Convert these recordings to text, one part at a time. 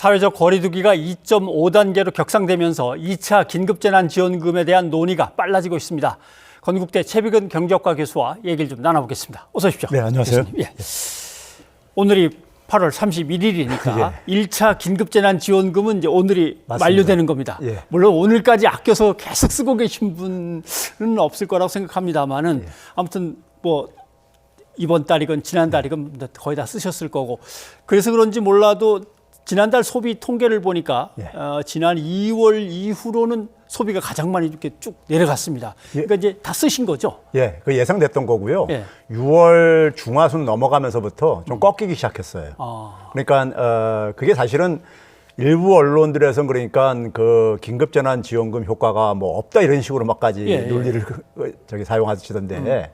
사회적 거리두기가 2.5단계로 격상되면서 2차 긴급재난지원금에 대한 논의가 빨라지고 있습니다. 건국대 최비근 경제학과 교수와 얘기를 좀 나눠보겠습니다. 어서 오십시오. 네, 안녕하세요. 예. 오늘이 8월 31일이니까 예. 1차 긴급재난지원금은 이제 오늘이 맞습니다. 만료되는 겁니다. 예. 물론 오늘까지 아껴서 계속 쓰고 계신 분은 없을 거라고 생각합니다만은 예. 아무튼 뭐 이번 달이건 지난달이건 거의 다 쓰셨을 거고 그래서 그런지 몰라도 지난달 소비 통계를 보니까 예. 지난 2월 이후로는 소비가 가장 많이 이렇게 쭉 내려갔습니다. 그러니까 이제 다 쓰신 거죠? 예, 그 예상됐던 거고요. 예. 6월 중하순 넘어가면서부터 좀 꺾이기 시작했어요. 그러니까 그게 사실은 일부 언론들에서는 그러니까 그 긴급재난지원금 효과가 뭐 없다 이런 식으로 막까지 예, 논리를 사용하시던데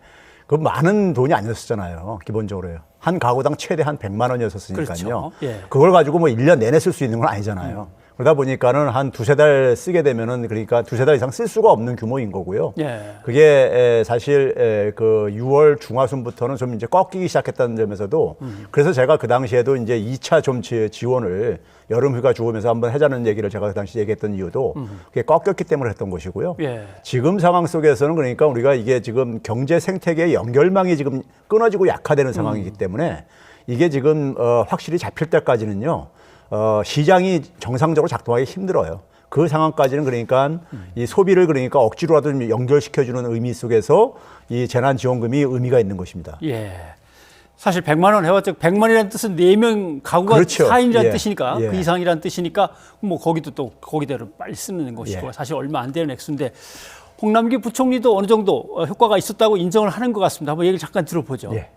그 많은 돈이 아니었잖아요. 기본적으로요. 한 가구당 최대 한 100만 원이었으니까요. 그렇죠. 예. 그걸 가지고 뭐 1년 내내 쓸 수 있는 건 아니잖아요. 그러다 보니까는 한 두세 달 쓰게 되면은 그러니까 두세 달 이상 쓸 수가 없는 규모인 거고요. 예. 그게 사실 그 6월 중하순부터는 좀 이제 꺾이기 시작했다는 점에서도 그래서 제가 그 당시에도 이제 2차 좀 지원을 여름 휴가 주면서 한번 하자는 얘기를 제가 그 당시 얘기했던 이유도 그게 꺾였기 때문에 했던 것이고요. 예. 지금 상황 속에서는 그러니까 우리가 이게 지금 경제 생태계의 연결망이 지금 끊어지고 약화되는 상황이기 때문에 이게 지금 확실히 잡힐 때까지는요. 시장이 정상적으로 작동하기 힘들어요. 그 상황까지는 그러니까 이 소비를 그러니까 억지로라도 연결시켜주는 의미 속에서 이 재난지원금이 의미가 있는 것입니다. 예. 사실 100만 원 해봤자 100만이라는 뜻은 4명 가구가 그렇죠. 4인이라는 예. 뜻이니까 예. 그 이상이라는 뜻이니까 뭐 거기도 또 거기대로 빨리 쓰는 것이고 예. 사실 얼마 안 되는 액수인데 홍남기 부총리도 어느 정도 효과가 있었다고 인정을 하는 것 같습니다. 한번 얘기를 잠깐 들어보죠. 예.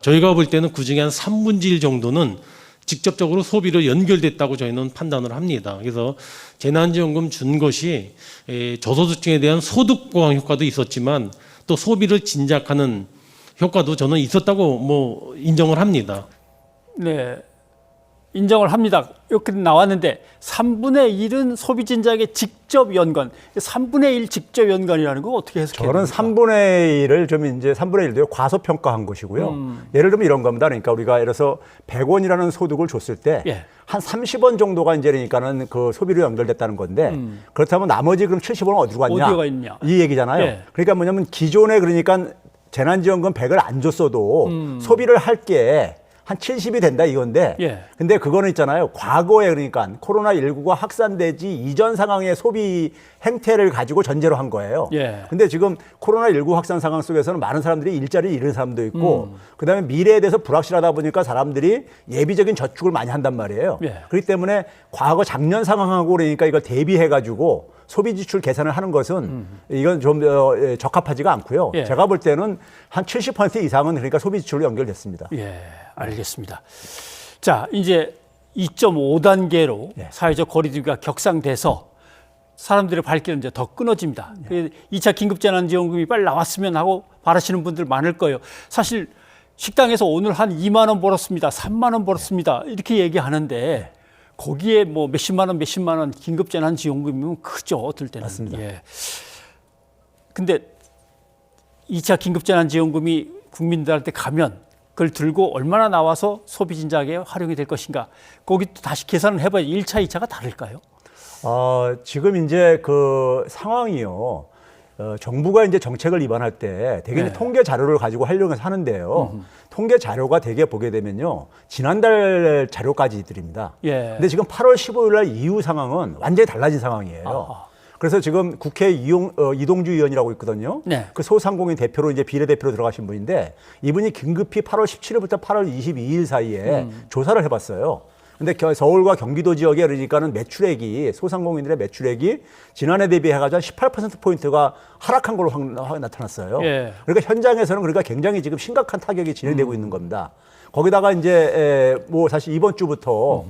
저희가 볼 때는 그중에 한 3분의 1 정도는 직접적으로 소비로 연결됐다고 저희는 판단을 합니다. 그래서 재난지원금 준 것이 저소득층에 대한 소득 보강 효과도 있었지만 또 소비를 진작하는 효과도 저는 있었다고 뭐 인정을 합니다. 네, 인정을 합니다. 이렇게 나왔는데 3분의 1은 소비 진작에 직접 연관, 3분의 1 직접 연관이라는 거 어떻게 해석해요? 저는 3분의 1을 좀 이제 3분의 1도 과소평가한 것이고요. 예를 들면 이런 겁니다. 그러니까 우리가 예를 들어서 100원이라는 소득을 줬을 때 한 30원 정도가 이제 그러니까는 그 소비로 연결됐다는 건데 그렇다면 나머지 그럼 70원은 어디로 갔냐? 어디가 있냐? 이 얘기잖아요. 예. 그러니까 뭐냐면 기존에 그러니까 재난지원금 100을 안 줬어도 소비를 할 게 한 70이 된다 이건데 예. 근데 그거는 있잖아요. 과거에 그러니까 코로나19가 확산되지 이전 상황의 소비 행태를 가지고 전제로 한 거예요. 예. 근데 지금 코로나19 확산 상황 속에서는 많은 사람들이 일자리를 잃은 사람도 있고 그다음에 미래에 대해서 불확실하다 보니까 사람들이 예비적인 저축을 많이 한단 말이에요. 예. 그렇기 때문에 과거 작년 상황하고 그러니까 이걸 대비해 가지고 소비 지출 계산을 하는 것은 이건 좀 적합하지가 않고요. 예. 제가 볼 때는 한 70% 이상은 그러니까 소비 지출로 연결됐습니다. 예, 알겠습니다. 자, 이제 2.5단계로 예. 사회적 거리두기가 격상돼서 사람들의 발길은 이제 더 끊어집니다. 예. 2차 긴급재난지원금이 빨리 나왔으면 하고 바라시는 분들 많을 거예요. 사실 식당에서 오늘 한 2만 원 벌었습니다. 3만 원 벌었습니다. 이렇게 얘기하는데 거기에 뭐 몇십만 원 긴급재난지원금이면 크죠. 어떨 때는. 맞습니다. 예. 근데 2차 긴급재난지원금이 국민들한테 가면 그걸 들고 얼마나 나와서 소비 진작에 활용이 될 것인가. 거기 또 다시 계산을 해봐야 1차, 2차가 다를까요? 지금 이제 그 상황이요. 정부가 이제 정책을 입안할 때 대개 네. 통계 자료를 가지고 활용해서 하는데요. 통계 자료가 대개 보게 되면요. 지난달 자료까지 드립니다. 예. 근데 지금 8월 15일 날 이후 상황은 완전히 달라진 상황이에요. 아하. 그래서 지금 국회 이동주 의원이라고 있거든요. 네. 그 소상공인 대표로 이제 비례대표로 들어가신 분인데 이분이 긴급히 8월 17일부터 8월 22일 사이에 조사를 해봤어요. 근데 서울과 경기도 지역에 그러니까는 매출액이 소상공인들의 매출액이 지난해 대비해가지고 18%포인트가 하락한 걸로 나타났어요. 예. 그러니까 현장에서는 그러니까 굉장히 지금 심각한 타격이 진행되고 있는 겁니다. 거기다가 이제 뭐 사실 이번 주부터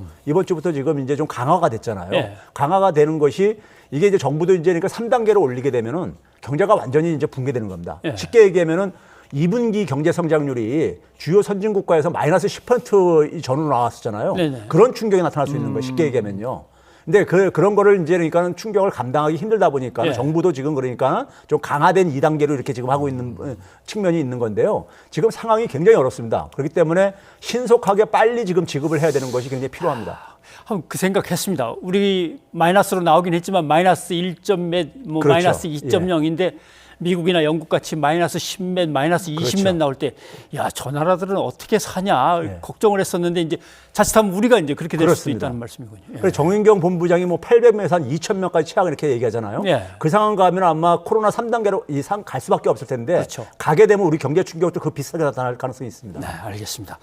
지금 이제 좀 강화가 됐잖아요. 예. 강화가 되는 것이 이게 이제 정부도 이제 그러니까 3단계로 올리게 되면은 경제가 완전히 이제 붕괴되는 겁니다. 예. 쉽게 얘기하면은 2분기 경제 성장률이 주요 선진국가에서 마이너스 10% 전후로 나왔었잖아요. 네네. 그런 충격이 나타날 수 있는 거예요. 쉽게 얘기하면요. 근데 그런 거를 이제 그러니까는 충격을 감당하기 힘들다 보니까 예. 정부도 지금 그러니까 좀 강화된 2단계로 이렇게 지금 하고 있는 측면이 있는 건데요. 지금 상황이 굉장히 어렵습니다. 그렇기 때문에 신속하게 빨리 지금 지급을 해야 되는 것이 굉장히 필요합니다. 한번 그 생각했습니다. 우리 마이너스로 나오긴 했지만 마이너스 1점 몇, 뭐 그렇죠. 마이너스 2.0인데 미국이나 영국 같이 마이너스 10몇, 마이너스 20몇 그렇죠. 나올 때, 야, 저 나라들은 어떻게 사냐 예. 걱정을 했었는데 이제 자칫하면 우리가 이제 그렇게 될 수도 그렇습니다. 있다는 말씀이군요. 예. 그래서 정인경 본부장이 뭐 800명에서 한 2,000명까지 취약 이렇게 얘기하잖아요. 예. 그 상황 가면 아마 코로나 3단계로 이상 갈 수밖에 없을 텐데 그렇죠. 가게 되면 우리 경제 충격도 그 비슷하게 나타날 가능성이 있습니다. 네, 알겠습니다.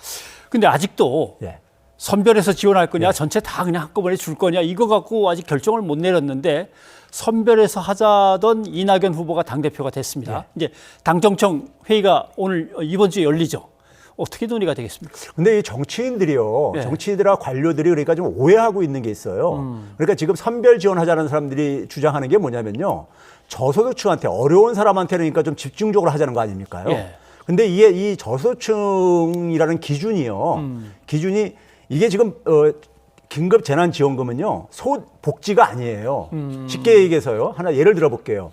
근데 아직도 예. 선별해서 지원할 거냐, 전체 다 그냥 한꺼번에 줄 거냐, 이거 갖고 아직 결정을 못 내렸는데 선별해서 하자던 이낙연 후보가 당대표가 됐습니다. 이제 당정청 회의가 오늘 이번 주에 열리죠. 어떻게 논의가 되겠습니까? 근데 이 정치인들이요, 예. 정치인들과 관료들이 그러니까 좀 오해하고 있는 게 있어요. 그러니까 지금 선별 지원하자는 사람들이 주장하는 게 뭐냐면요, 저소득층한테 어려운 사람한테 그러니까 좀 집중적으로 하자는 거 아닙니까요? 예. 근데 이 저소득층이라는 기준이요, 기준이 이게 지금 긴급 재난지원금은요 복지가 아니에요. 쉽게 얘기해서요. 하나 예를 들어볼게요.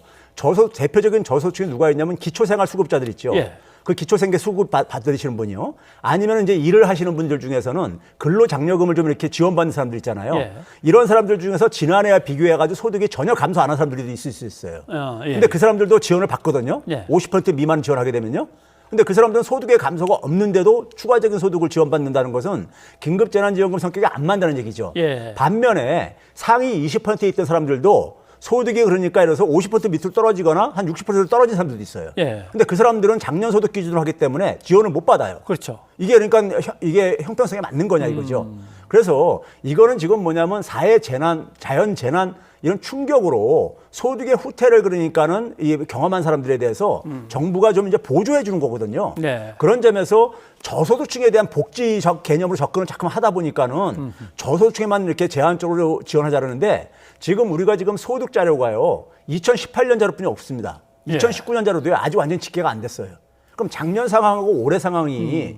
대표적인 저소득층이 누가 있냐면 기초생활수급자들 있죠. 예. 그 기초생계수급 받으시는 분이요. 아니면 이제 일을 하시는 분들 중에서는 근로장려금을 좀 이렇게 지원받는 사람들 있잖아요. 예. 이런 사람들 중에서 지난해와 비교해가지고 소득이 전혀 감소 안 한 사람들이 있을 수 있어요. 예. 근데 그 사람들도 지원을 받거든요. 예. 50% 미만 지원하게 되면요. 근데 그 사람들은 소득의 감소가 없는데도 추가적인 소득을 지원받는다는 것은 긴급재난지원금 성격이 안 맞는다는 얘기죠. 예. 반면에 상위 20%에 있던 사람들도 소득이 그러니까 예를 들어서 50% 밑으로 떨어지거나 한 60% 떨어진 사람들도 있어요. 예. 근데 그 사람들은 작년 소득 기준으로 하기 때문에 지원을 못 받아요. 그렇죠. 이게 그러니까 이게 형평성에 맞는 거냐 이거죠. 그래서 이거는 지금 뭐냐면 사회 재난, 자연 재난 이런 충격으로 소득의 후퇴를 그러니까는 이 경험한 사람들에 대해서 정부가 좀 이제 보조해 주는 거거든요. 네. 그런 점에서 저소득층에 대한 복지적 개념으로 접근을 자꾸만 하다 보니까는 저소득층에만 이렇게 제한적으로 지원하자는데 지금 우리가 지금 소득 자료가요 2018년 자료뿐이 없습니다. 예. 2019년 자료도요 아직 완전 집계가 안 됐어요. 그럼 작년 상황하고 올해 상황이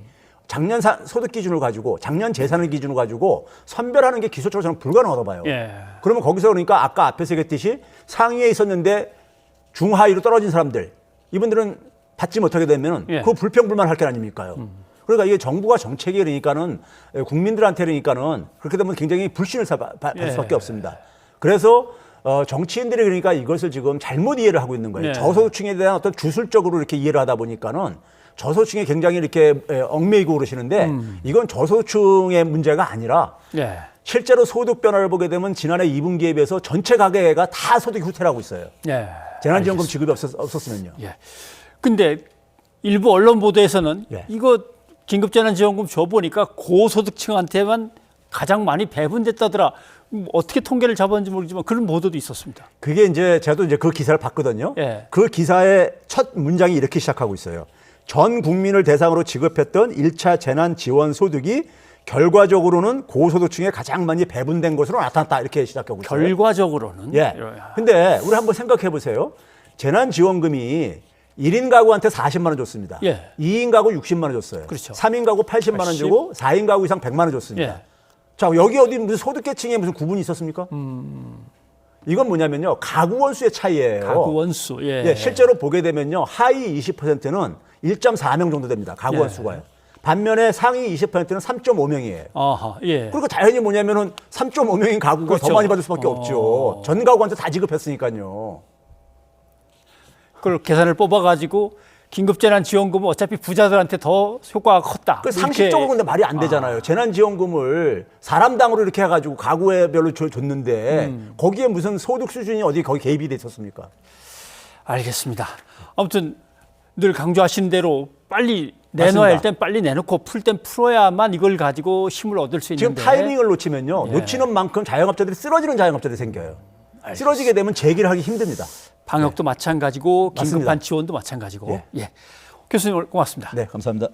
작년 소득 기준을 가지고 작년 재산을 기준으로 가지고 선별하는 게 기술적으로 저는 불가능하다고 봐요. 예. 그러면 거기서 그러니까 아까 앞에서 얘기했듯이 상위에 있었는데 중하위로 떨어진 사람들 이분들은 받지 못하게 되면 예. 그거 불평불만할 게 아닙니까요? 그러니까 이게 정부가 정책이 그러니까는 국민들한테 그러니까는 그렇게 되면 굉장히 불신을 받을 수밖에 없습니다. 그래서 정치인들이 그러니까 이것을 지금 잘못 이해를 하고 있는 거예요. 네. 저소득층에 대한 어떤 주술적으로 이렇게 이해를 하다 보니까는 저소득층에 굉장히 이렇게 얽매이고 그러시는데 이건 저소득층의 문제가 아니라 예. 실제로 소득 변화를 보게 되면 지난해 2분기에 비해서 전체 가계가 다 소득이 후퇴하고 있어요. 예. 재난지원금 지급이 없었으면요. 예. 근데 일부 언론 보도에서는 예. 이거 긴급재난지원금 줘보니까 고소득층한테만 가장 많이 배분됐다더라. 어떻게 통계를 잡았는지 모르지만 그런 보도도 있었습니다. 그게 이제 저도 이제 그 기사를 봤거든요. 예. 그 기사의 첫 문장이 이렇게 시작하고 있어요. 전 국민을 대상으로 지급했던 1차 재난 지원 소득이 결과적으로는 고소득층에 가장 많이 배분된 것으로 나타났다. 이렇게 시작하고 있어요. 결과적으로는. 예. 근데 우리 한번 생각해 보세요. 재난지원금이 1인 가구한테 40만 원 줬습니다. 예. 2인 가구 60만 원 줬어요. 그렇죠. 3인 가구 80만 원 주고 4인 가구 이상 100만 원 줬습니다. 예. 자, 여기 어디 무슨 소득계층에 무슨 구분이 있었습니까? 이건 뭐냐면요. 가구 원수의 차이예요. 가구 원수. 예. 예, 실제로 보게 되면요. 하위 20%는 1.4명 정도 됩니다. 가구 예. 원수가요. 반면에 상위 20%는 3.5명이에요. 아하. 예. 그러니까 당연히 뭐냐면은 3.5명인 가구가 그렇죠. 더 많이 받을 수밖에 없죠. 전 가구한테 다 지급했으니까요. 그걸 계산을 뽑아가지고 긴급재난지원금은 어차피 부자들한테 더 효과가 컸다. 그 상식적으로 근데 말이 안 되잖아요. 재난지원금을 사람당으로 이렇게 해가지고 가구별로 줬는데 거기에 무슨 소득 수준이 어디 거기 개입이 돼 있었습니까? 알겠습니다. 아무튼 늘 강조하신 대로 빨리 내놔야 맞습니다. 할 땐 빨리 내놓고 풀 땐 풀어야만 이걸 가지고 힘을 얻을 수 지금 있는데 타이밍을 놓치면요. 놓치는 만큼 자영업자들이 쓰러지는 자영업자들이 생겨요. 쓰러지게 되면 재기를 하기 힘듭니다. 방역도 마찬가지고 긴급한 맞습니다. 지원도 마찬가지고. 예. 예. 교수님 오늘 고맙습니다. 네, 감사합니다.